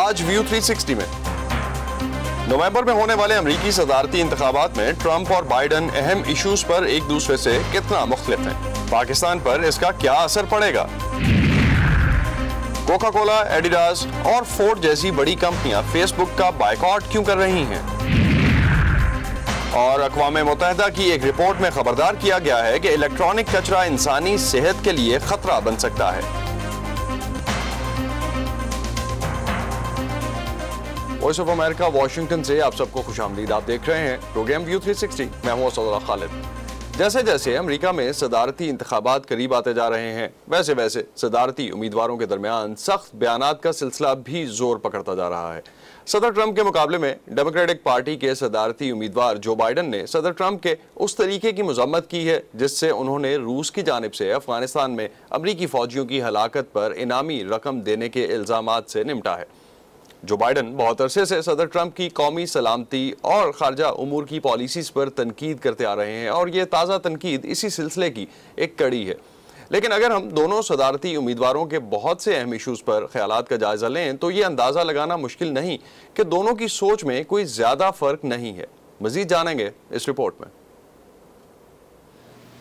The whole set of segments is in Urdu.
آج ویو 360 میں نومبر میں ہونے والے امریکی صدارتی انتخابات میں ٹرمپ اور بائیڈن اہم ایشوز پر ایک دوسرے سے کتنا مختلف ہیں؟ پاکستان پر اس کا کیا اثر پڑے گا؟ کوکا کولا، ایڈیڈاس اور فورڈ جیسی بڑی کمپنیاں فیس بک کا بائیکاٹ کیوں کر رہی ہیں؟ اور اقوام متحدہ کی ایک رپورٹ میں خبردار کیا گیا ہے کہ الیکٹرانک کچرا انسانی صحت کے لیے خطرہ بن سکتا ہے۔ وائس آف امریکہ واشنگٹن سے آپ سب کو خوش آمدید۔ آپ دیکھ رہے ہیں پروگرام ویو 360، میں ہوں اسد اللہ خالد۔ جیسے جیسے امریکہ میں صدارتی انتخابات قریب آتے جا رہے ہیں، ویسے ویسے صدارتی امیدواروں کے درمیان سخت بیانات کا سلسلہ بھی زور پکڑتا جا رہا ہے۔ صدر ٹرمپ کے مقابلے میں ڈیموکریٹک پارٹی کے صدارتی امیدوار جو بائیڈن نے صدر ٹرمپ کے اس طریقے کی مذمت کی ہے جس سے انہوں نے روس کی جانب سے افغانستان میں امریکی فوجیوں کی ہلاکت پر انعامی رقم دینے کے الزامات سے نمٹا ہے۔ جو بائیڈن بہت عرصے سے صدر ٹرمپ کی قومی سلامتی اور خارجہ امور کی پالیسیز پر تنقید کرتے آ رہے ہیں، اور یہ تازہ تنقید اسی سلسلے کی ایک کڑی ہے۔ لیکن اگر ہم دونوں صدارتی امیدواروں کے بہت سے اہم ایشوز پر خیالات کا جائزہ لیں تو یہ اندازہ لگانا مشکل نہیں کہ دونوں کی سوچ میں کوئی زیادہ فرق نہیں ہے۔ مزید جانیں گے اس رپورٹ میں۔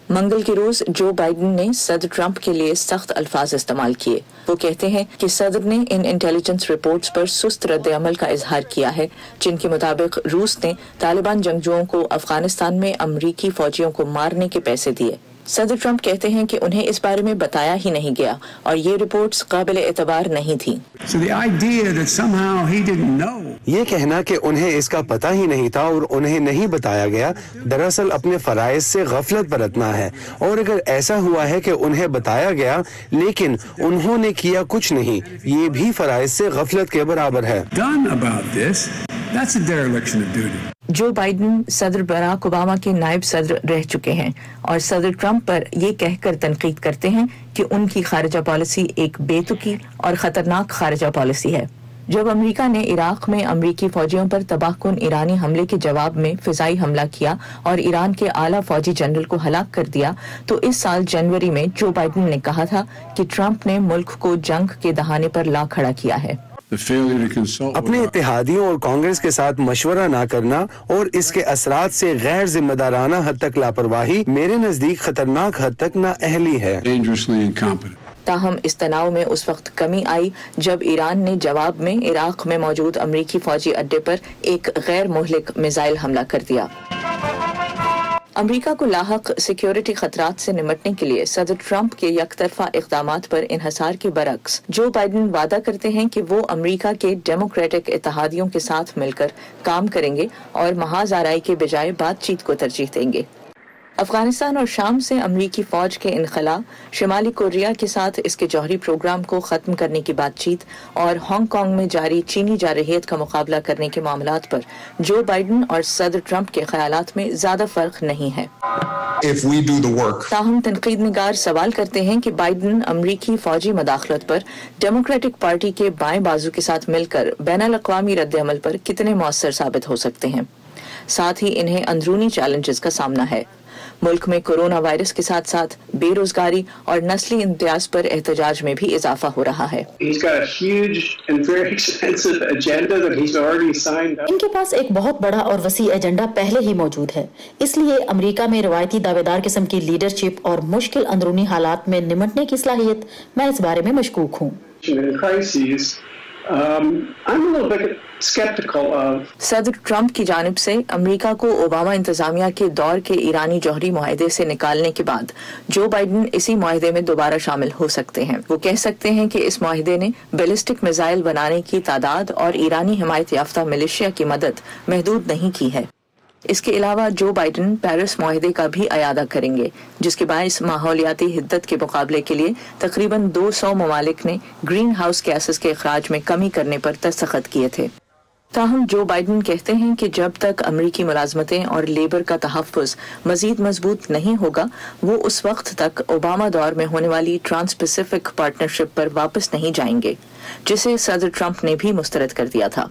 منگل کے روز جو بائیڈن نے صدر ٹرمپ کے لیے سخت الفاظ استعمال کیے۔ وہ کہتے ہیں کہ صدر نے ان انٹیلیجنس رپورٹس پر سست رد عمل کا اظہار کیا ہے جن کے مطابق روس نے طالبان جنگجوؤں کو افغانستان میں امریکی فوجیوں کو مارنے کے پیسے دیے۔ صدر ٹرمپ کہتے ہیں کہ انہیں اس بارے میں بتایا ہی نہیں گیا اور یہ رپورٹس قابل اعتبار نہیں تھیں۔ یہ کہنا کہ انہیں اس کا پتہ ہی نہیں تھا اور انہیں نہیں بتایا گیا دراصل اپنے فرائض سے غفلت برتنا ہے، اور اگر ایسا ہوا ہے کہ انہیں بتایا گیا لیکن انہوں نے کیا کچھ نہیں، یہ بھی فرائض سے غفلت کے برابر ہے۔ جو بائیڈن صدر براک اوباما کے نائب صدر رہ چکے ہیں اور صدر ٹرمپ پر یہ کہہ کر تنقید کرتے ہیں کہ ان کی خارجہ پالیسی ایک بے تکی اور خطرناک خارجہ پالیسی ہے۔ جب امریکہ نے عراق میں امریکی فوجیوں پر تباہ کن ایرانی حملے کے جواب میں فضائی حملہ کیا اور ایران کے اعلیٰ فوجی جنرل کو ہلاک کر دیا تو اس سال جنوری میں جو بائیڈن نے کہا تھا کہ ٹرمپ نے ملک کو جنگ کے دہانے پر لا کھڑا کیا ہے۔ اپنے اتحادیوں اور کانگریس کے ساتھ مشورہ نہ کرنا اور اس کے اثرات سے غیر ذمہ دارانہ حد تک لاپرواہی میرے نزدیک خطرناک حد تک نااہلی ہے۔ تاہم اس تناؤ میں اس وقت کمی آئی جب ایران نے جواب میں عراق میں موجود امریکی فوجی اڈے پر ایک غیر مہلک میزائل حملہ کر دیا۔ امریکہ کو لاحق سیکیورٹی خطرات سے نمٹنے کے لیے صدر ٹرمپ کے یک طرفہ اقدامات پر انحصار کے برعکس جو بائیڈن وعدہ کرتے ہیں کہ وہ امریکہ کے ڈیموکریٹک اتحادیوں کے ساتھ مل کر کام کریں گے اور محاذ آرائی کے بجائے بات چیت کو ترجیح دیں گے۔ افغانستان اور شام سے امریکی فوج کے انخلا، شمالی کوریا کے ساتھ اس کے جوہری پروگرام کو ختم کرنے کی بات چیت اور ہانگ کانگ میں جاری چینی جارحیت کا مقابلہ کرنے کے معاملات پر جو بائیڈن اور صدر ٹرمپ کے خیالات میں زیادہ فرق نہیں ہے۔ تاہم تنقید نگار سوال کرتے ہیں کہ بائیڈن امریکی فوجی مداخلت پر ڈیموکریٹک پارٹی کے بائیں بازو کے ساتھ مل کر بین الاقوامی رد عمل پر کتنے مؤثر ثابت ہو سکتے ہیں۔ ساتھ ہی انہیں اندرونی چیلنجز کا سامنا ہے۔ ملک میں کورونا وائرس کے ساتھ ساتھ بے روزگاری اور نسلی امتیاز پر احتجاج میں بھی اضافہ ہو رہا ہے۔ ان کے پاس ایک بہت بڑا اور وسیع ایجنڈا پہلے ہی موجود ہے، اس لیے امریکہ میں روایتی دعوے دار قسم کی لیڈرشپ اور مشکل اندرونی حالات میں نمٹنے کی صلاحیت، میں اس بارے میں مشکوک ہوں۔ صدر ٹرمپ کی جانب سے امریکہ کو اوباما انتظامیہ کے دور کے ایرانی جوہری معاہدے سے نکالنے کے بعد جو بائیڈن اسی معاہدے میں دوبارہ شامل ہو سکتے ہیں۔ وہ کہہ سکتے ہیں کہ اس معاہدے نے بیلسٹک میزائل بنانے کی تعداد اور ایرانی حمایت یافتہ ملیشیا کی مدد محدود نہیں کی ہے۔ اس کے علاوہ جو بائیڈن پیرس معاہدے کا بھی اعادہ کریں گے جس کے باعث ماحولیاتی حدت کے مقابلے کے لیے تقریباً 200 ممالک نے گرین ہاؤس گیسز کے اخراج میں کمی کرنے پر دستخط کیے تھے۔ تاہم جو بائیڈن کہتے ہیں کہ جب تک امریکی ملازمتیں اور لیبر کا تحفظ مزید مضبوط نہیں ہوگا وہ اس وقت تک اوباما دور میں ہونے والی ٹرانس پیسیفک پارٹنرشپ پر واپس نہیں جائیں گے جسے صدر ٹرمپ نے بھی مسترد کر دیا تھا۔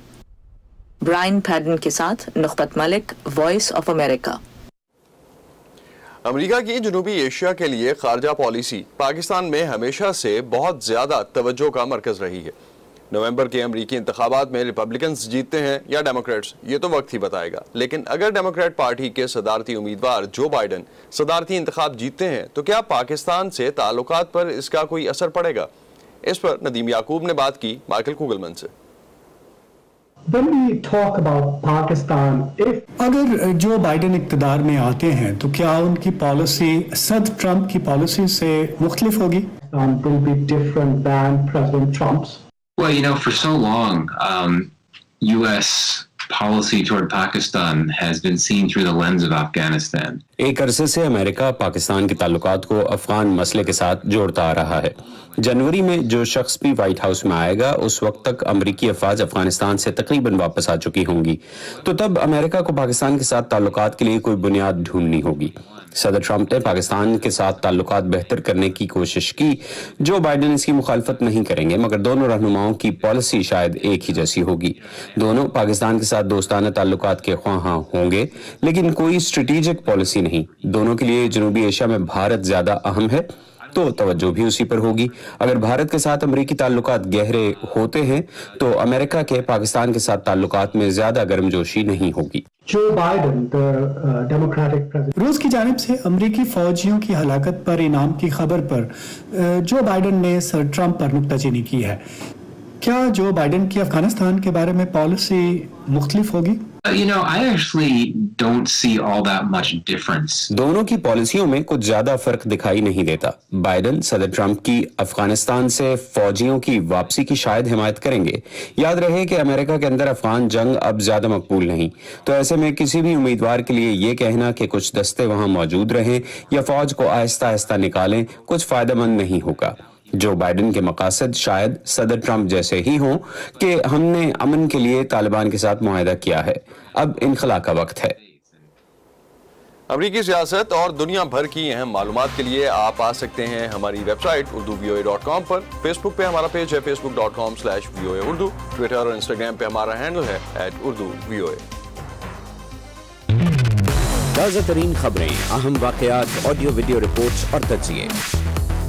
برائن پیڈن کے ساتھ نخبت ملک، وائس آف امریکہ۔ امریکہ کی جنوبی ایشیا کے لیے خارجہ پالیسی پاکستان میں ہمیشہ سے بہت زیادہ توجہ کا مرکز رہی ہے۔ نومبر کے امریکی انتخابات میں ریپبلکنز جیتتے ہیں یا ڈیموکریٹس یہ تو وقت ہی بتائے گا، لیکن اگر ڈیموکریٹ پارٹی کے صدارتی امیدوار جو بائیڈن صدارتی انتخاب جیتتے ہیں تو کیا پاکستان سے تعلقات پر اس کا کوئی اثر پڑے گا؟ اس پر ندیم یعقوب نے بات کی مائیکل کوگلمن سے۔ When we talk about Pakistan, اگر جو بائیڈن اقتدار میں آتے ہیں تو کیا ان کی پالیسی صدر ٹرمپ کی پالیسی سے مختلف ہوگی؟ will be different than President Trump's. Well, for so long, U.S. policy toward Pakistan has been seen through the lens of Afghanistan. ایک عرصے سے امریکہ پاکستان کے تعلقات کو افغان مسئلے کے ساتھ جوڑتا آ رہا ہے۔ جنوری میں جو شخص بھی وائٹ ہاؤس میں آئے گا اس وقت تک امریکی افواج افغانستان سے تقریباً واپس آ چکی ہوں گی، تو تب امریکہ کو پاکستان کے ساتھ تعلقات کے لیے کوئی بنیاد ڈھونڈنی ہوگی۔ صدر ٹرمپ نے پاکستان کے ساتھ تعلقات بہتر کرنے کی کوشش کی، جو بائیڈن اس کی مخالفت نہیں کریں گے، مگر دونوں رہنماؤں کی پالیسی شاید ایک ہی جیسی ہوگی۔ دونوں پاکستان کے ساتھ دوستانہ تعلقات کے خواہاں ہوں گے، لیکن کوئی اسٹریٹجک پالیسی نہیں۔ دونوں کے لیے جنوبی ایشیا میں بھارت زیادہ اہم ہے تو توجہ بھی اسی پر ہوگی۔ اگر بھارت کے ساتھ امریکی تعلقات گہرے ہوتے ہیں تو امریکہ کے پاکستان کے ساتھ تعلقات میں زیادہ گرمجوشی نہیں ہوگی۔ جو بائیڈن ڈیموکریٹک پریزیڈنٹ، روس کی جانب سے امریکی فوجیوں کی ہلاکت پر انعام کی خبر پر جو بائیڈن نے سر ٹرمپ پر نکتہ چینی کی ہے، کیا جو بائیڈن کی افغانستان کے بارے میں پالیسی مختلف ہوگی؟ I actually don't see all that much difference. دونوں کی پالیسیوں میں کچھ زیادہ فرق دکھائی نہیں دیتا۔ بائیڈن صدر ٹرمپ کی افغانستان سے فوجیوں کی واپسی کی شاید حمایت کریں گے۔ یاد رہے کہ امریکہ کے اندر افغان جنگ اب زیادہ مقبول نہیں، تو ایسے میں کسی بھی امیدوار کے لیے یہ کہنا کہ کچھ دستے وہاں موجود رہیں یا فوج کو آہستہ آہستہ نکالیں کچھ فائدہ مند نہیں ہوگا۔ جو بائیڈن کے مقاصد شاید صدر ٹرمپ جیسے ہی ہوں کہ ہم نے امن کے لیے طالبان کے ساتھ معاہدہ کیا ہے، اب انخلا کا وقت ہے۔ امریکی سیاست اور دنیا بھر کی اہم معلومات کے لیے آپ آ سکتے ہیں ہماری ویب سائٹ urduvoa.com پر۔ فیس بک پہ ہمارا پیج ہے facebook.com/VOA Urdu، ٹویٹر اور انسٹاگرام پہ ہمارا ہینڈل ہے @urduvoa۔ تازہ ترین خبریں، اہم واقعات، آڈیو ویڈیو رپورٹس اور تجزیے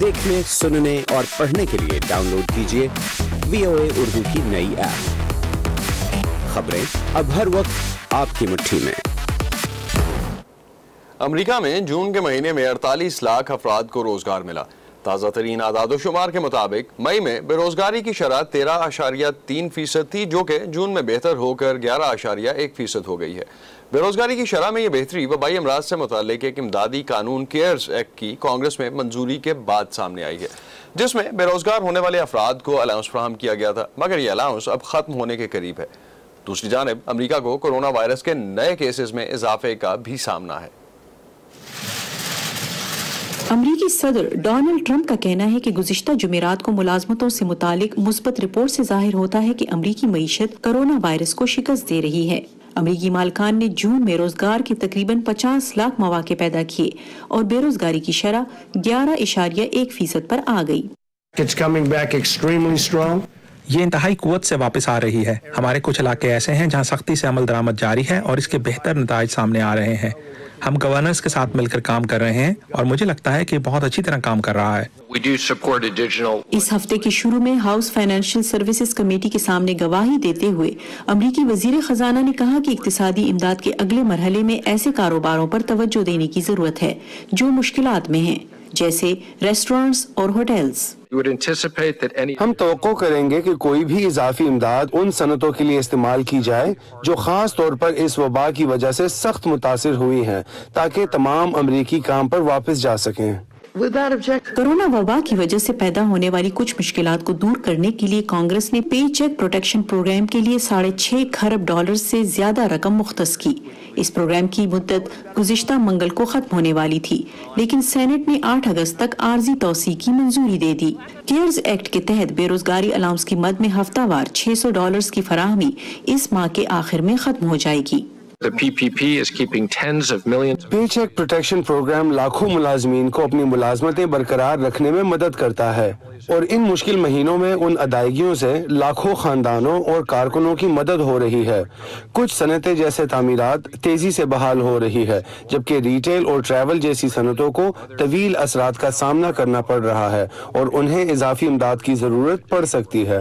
دیکھنے، سننے اور پڑھنے کے لیے ڈاؤن لوڈ کیجیے VOA اردو کی نئی ایپ۔ خبریں اب ہر وقت آپ کی مٹھی میں۔ امریکہ میں جون کے مہینے میں 48 لاکھ افراد کو روزگار ملا۔ تازہ ترین اعداد و شمار کے مطابق مئی میں بے روزگاری کی شرح 13.3% تھی، جو کہ جون میں بہتر ہو کر 11.1% ہو گئی ہے۔ بے روزگاری کی شرح میں یہ بہتری وبائی امراض سے متعلق ایک امدادی قانون کیئرز ایکٹ کی کانگریس میں منظوری کے بعد سامنے آئی ہے، جس میں بے روزگار ہونے والے افراد کو الاؤنس فراہم کیا گیا تھا، مگر یہ الاؤنس اب ختم ہونے کے قریب ہے۔ دوسری جانب امریکہ کو کورونا وائرس کے نئے کیسز میں اضافے کا بھی سامنا ہے۔ امریکی صدر ڈونلڈ ٹرمپ کا کہنا ہے کہ گزشتہ جمعرات کو ملازمتوں سے متعلق مثبت رپورٹ سے ظاہر ہوتا ہے کہ امریکی معیشت کورونا وائرس کو شکست دے رہی ہے۔ امریکی مالکان نے جون میں روزگار کے تقریباً 50 لاکھ مواقع پیدا کیے اور بے روزگاری کی شرح 11.1% پر آ گئی۔ یہ انتہائی قوت سے واپس آ رہی ہے۔ ہمارے کچھ علاقے ایسے ہیں جہاں سختی سے عمل درآمد جاری ہے اور اس کے بہتر نتائج سامنے آ رہے ہیں۔ ہم گورنرز کے ساتھ مل کر کام کر رہے ہیں اور مجھے لگتا ہے کہ بہت اچھی طرح کام کر رہا ہے۔ اس ہفتے کے شروع میں ہاؤس فائنینشیل سروسز کمیٹی کے سامنے گواہی دیتے ہوئے امریکی وزیر خزانہ نے کہا کہ اقتصادی امداد کے اگلے مرحلے میں ایسے کاروباروں پر توجہ دینے کی ضرورت ہے جو مشکلات میں ہیں، جیسے ریسٹورانٹس اور ہوٹلز۔ ہم توقع کریں گے کہ کوئی بھی اضافی امداد ان صنعتوں کے لیے استعمال کی جائے جو خاص طور پر اس وبا کی وجہ سے سخت متاثر ہوئی ہیں، تاکہ تمام امریکی کام پر واپس جا سکیں۔ کورونا وبا کی وجہ سے پیدا ہونے والی کچھ مشکلات کو دور کرنے کے لیے کانگریس نے پے چیک پروٹیکشن پروگرام کے لیے $6.5 کھرب سے زیادہ رقم مختص کی۔ اس پروگرام کی مدت گزشتہ منگل کو ختم ہونے والی تھی، لیکن سینٹ نے 8 اگست تک عارضی توسیع کی منظوری دے دی۔ کیئرز ایکٹ کے تحت بے روزگاری الاؤنس کی مد میں ہفتہ وار $600 کی فراہمی اس ماہ کے آخر میں ختم ہو جائے گی۔ پے چیک پروٹیکشن پروگرام لاکھوں ملازمین کو اپنی ملازمتیں برقرار رکھنے میں مدد کرتا ہے اور ان مشکل مہینوں میں ان ادائیگیوں سے لاکھوں خاندانوں اور کارکنوں کی مدد ہو رہی ہے۔ کچھ صنعتیں جیسے تعمیرات تیزی سے بحال ہو رہی ہے، جبکہ ریٹیل اور ٹریول جیسی صنعتوں کو طویل اثرات کا سامنا کرنا پڑ رہا ہے اور انہیں اضافی امداد کی ضرورت پڑ سکتی ہے۔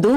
2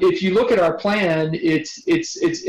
If you look at our plan, it's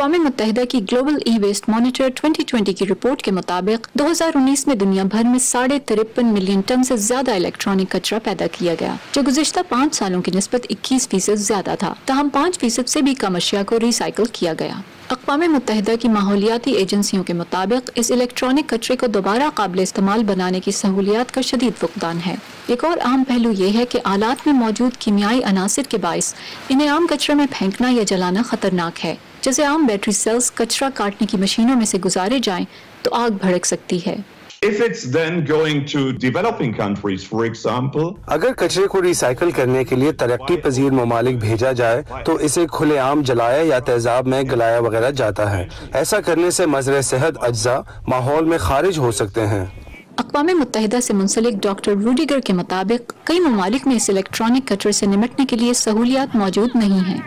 اقوام متحدہ کی گلوبل ای ویسٹ مانیٹر 2020 کی رپورٹ کے مطابق 2019 میں دنیا بھر میں 53.5 ملین ٹن سے زیادہ الیکٹرانک کچرا پیدا کیا گیا، جو گزشتہ 5 سالوں کی نسبت 21% زیادہ تھا، تاہم 5% سے بھی کم اشیاء کو ری سائیکل کیا گیا۔ اقوام متحدہ کی ماحولیاتی ایجنسیوں کے مطابق اس الیکٹرانک کچرے کو دوبارہ قابل استعمال بنانے کی سہولیات کا شدید فقدان ہے۔ ایک اور اہم پہلو یہ ہے کہ آلات میں موجود کیمیائی عناصر کے باعث انہیں عام کچرے میں پھینکنا یا جلانا خطرناک ہے۔ جیسے عام بیٹری سیلز کچرا کاٹنے کی مشینوں میں سے گزارے جائیں تو آگ بھڑک سکتی ہے۔ If it's then going to developing countries, for example, اگر کچرے کو ری سائیکل کرنے کے لیے ترقی پذیر ممالک بھیجا جائے تو اسے کھلے عام جلایا یا تیزاب میں گلایا وغیرہ جاتا ہے۔ ایسا کرنے سے مضر صحت اجزاء ماحول میں خارج ہو سکتے ہیں۔ اقوام متحدہ سے منسلک ڈاکٹر روڈیگر کے مطابق کئی ممالک میں اس الیکٹرانک کچرے سے نمٹنے کے لیے سہولیات موجود نہیں ہیں۔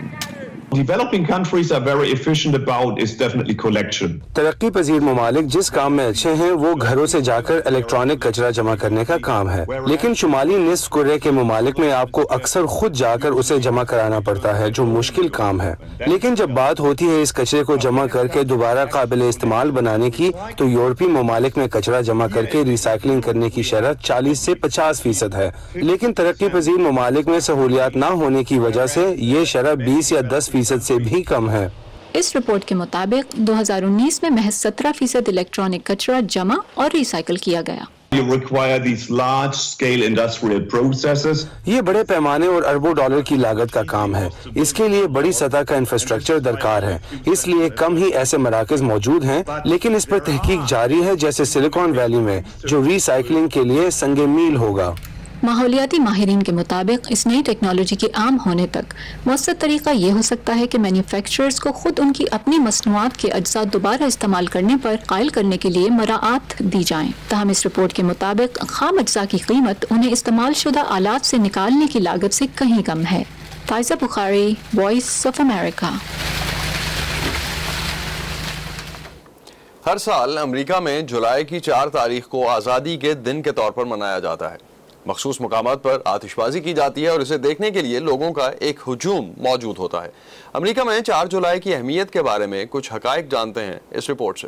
developing countries are very efficient about is definitely collection. ترقی پذیر ممالک جس کام میں اچھے ہیں وہ گھروں سے جا کر الیکٹرانک کچرا جمع کرنے کا کام ہے، لیکن شمالی نصف کرے کے ممالک میں آپ کو اکثر خود جا کر اسے جمع کرانا پڑتا ہے، جو مشکل کام ہے۔ لیکن جب بات ہوتی ہے اس کچرے کو جمع کر کے دوبارہ قابل استعمال بنانے کی تو یورپی ممالک میں کچرا جمع کر کے ری سائیکلنگ کرنے کی شرح 40 سے 50% ہے، لیکن ترقی پذیر ممالک میں سہولیات نہ ہونے کی وجہ سے یہ شرح 20 یا 10% سے بھی کم ہے۔ اس رپورٹ کے مطابق 2019 میں محض 17% الیکٹرانک کچرا جمع اور ری سائیکل کیا گیا۔ You require these large scale industrial processes. یہ بڑے پیمانے اور اربوں ڈالر کی لاگت کا کام ہے، اس کے لیے بڑی سطح کا انفراسٹرکچر درکار ہے، اس لیے کم ہی ایسے مراکز موجود ہیں، لیکن اس پر تحقیق جاری ہے، جیسے سلیکون ویلی میں، جو ری سائیکلنگ کے لیے سنگ میل ہوگا۔ ماحولیاتی ماہرین کے مطابق اس نئی ٹیکنالوجی کے عام ہونے تک مؤثر طریقہ یہ ہو سکتا ہے کہ مینوفیکچررز کو خود ان کی اپنی مصنوعات کے اجزاء دوبارہ استعمال کرنے پر قائل کرنے کے لیے مراعات دی جائیں۔ تاہم اس رپورٹ کے مطابق خام اجزاء کی قیمت انہیں استعمال شدہ آلات سے نکالنے کی لاگت سے کہیں کم ہے۔ فائزہ بخاری، وائس آف امریکہ۔ ہر سال امریکہ میں جولائی کی 4 تاریخ کو آزادی کے دن کے طور پر منایا جاتا ہے۔ مخصوص مقامات پر آتش بازی کی جاتی ہے اور اسے دیکھنے کے لیے لوگوں کا ایک ہجوم موجود ہوتا ہے۔ امریکہ میں 4 جولائی کی اہمیت کے بارے میں کچھ حقائق جانتے ہیں اس رپورٹ سے۔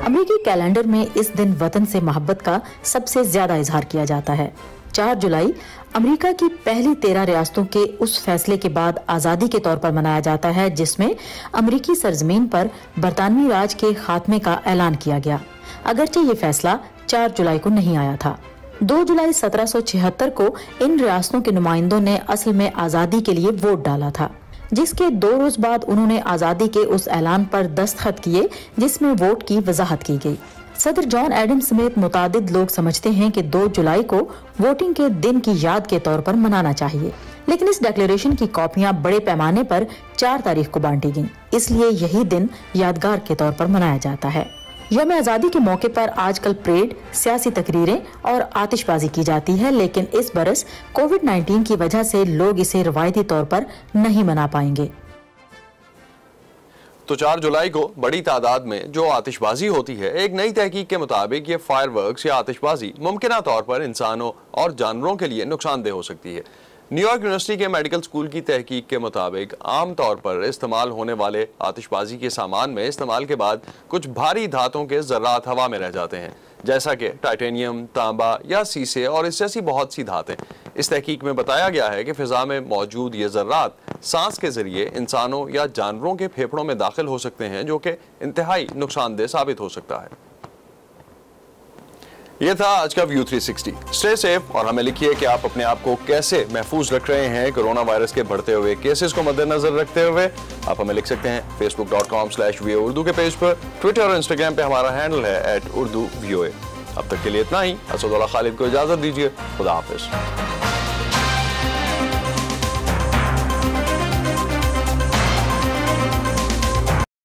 امریکی کیلنڈر میں اس دن وطن سے محبت کا سب سے زیادہ اظہار کیا جاتا ہے۔ 4 جولائی امریکہ کی پہلی 13 ریاستوں کے اس فیصلے کے بعد آزادی کے طور پر منایا جاتا ہے جس میں امریکی سرزمین پر برطانوی راج کے خاتمے کا اعلان کیا گیا، اگرچہ یہ فیصلہ 4 جولائی کو نہیں آیا تھا۔ 2 جولائی 1776 کو ان ریاستوں کے نمائندوں نے اصل میں آزادی کے لیے ووٹ ڈالا تھا، جس کے 2 روز بعد انہوں نے آزادی کے اس اعلان پر دستخط کیے جس میں ووٹ کی وضاحت کی گئی۔ صدر جان ایڈمز سمیت متعدد لوگ سمجھتے ہیں کہ 2 جولائی کو ووٹنگ کے دن کی یاد کے طور پر منانا چاہیے، لیکن اس ڈیکلیریشن کی کاپیاں بڑے پیمانے پر 4 تاریخ کو بانٹی گئیں، اس لیے یہی دن یادگار کے طور پر منایا جاتا ہے۔ یوم آزادی کے موقع پر آج کل پریڈ، سیاسی تقریریں اور آتش بازی کی جاتی ہے، لیکن اس برس کووڈ-19 کی وجہ سے لوگ اسے روایتی طور پر نہیں منا پائیں گے۔ تو 4 جولائی کو بڑی تعداد میں جو آتش بازی ہوتی ہے، ایک نئی تحقیق کے مطابق یہ فائر ورکس یا آتش بازی ممکنہ طور پر انسانوں اور جانوروں کے لیے نقصان دہ ہو سکتی ہے۔ نیو یارک یونیورسٹی کے میڈیکل اسکول کی تحقیق کے مطابق عام طور پر استعمال ہونے والے آتش بازی کے سامان میں استعمال کے بعد کچھ بھاری دھاتوں کے ذرات ہوا میں رہ جاتے ہیں، جیسا کہ ٹائٹینیم، تانبا یا سیسے اور اس جیسی بہت سی دھاتیں۔ اس تحقیق میں بتایا گیا ہے کہ فضا میں موجود یہ ذرات سانس کے ذریعے انسانوں یا جانوروں کے پھیپھڑوں میں داخل ہو سکتے ہیں، جو کہ انتہائی نقصان دہ ثابت ہو سکتا ہے۔ یہ تھا آج کا ویو 360۔ اسٹے سیف اور ہمیں لکھیے کہ آپ اپنے آپ کو کیسے محفوظ رکھ رہے ہیں کرونا وائرس کے بڑھتے ہوئے کیسز کو مد نظر رکھتے ہوئے۔ آپ ہمیں لکھ سکتے ہیں facebook.com/voa-urdu کے پیج پر، ٹویٹر اور انسٹاگرام پہ ہمارا ہینڈل ہے @urduvoa۔ اب تک کے لیے اتنا ہی۔ اسد اللہ خالد کو اجازت دیجیے، خدا حافظ۔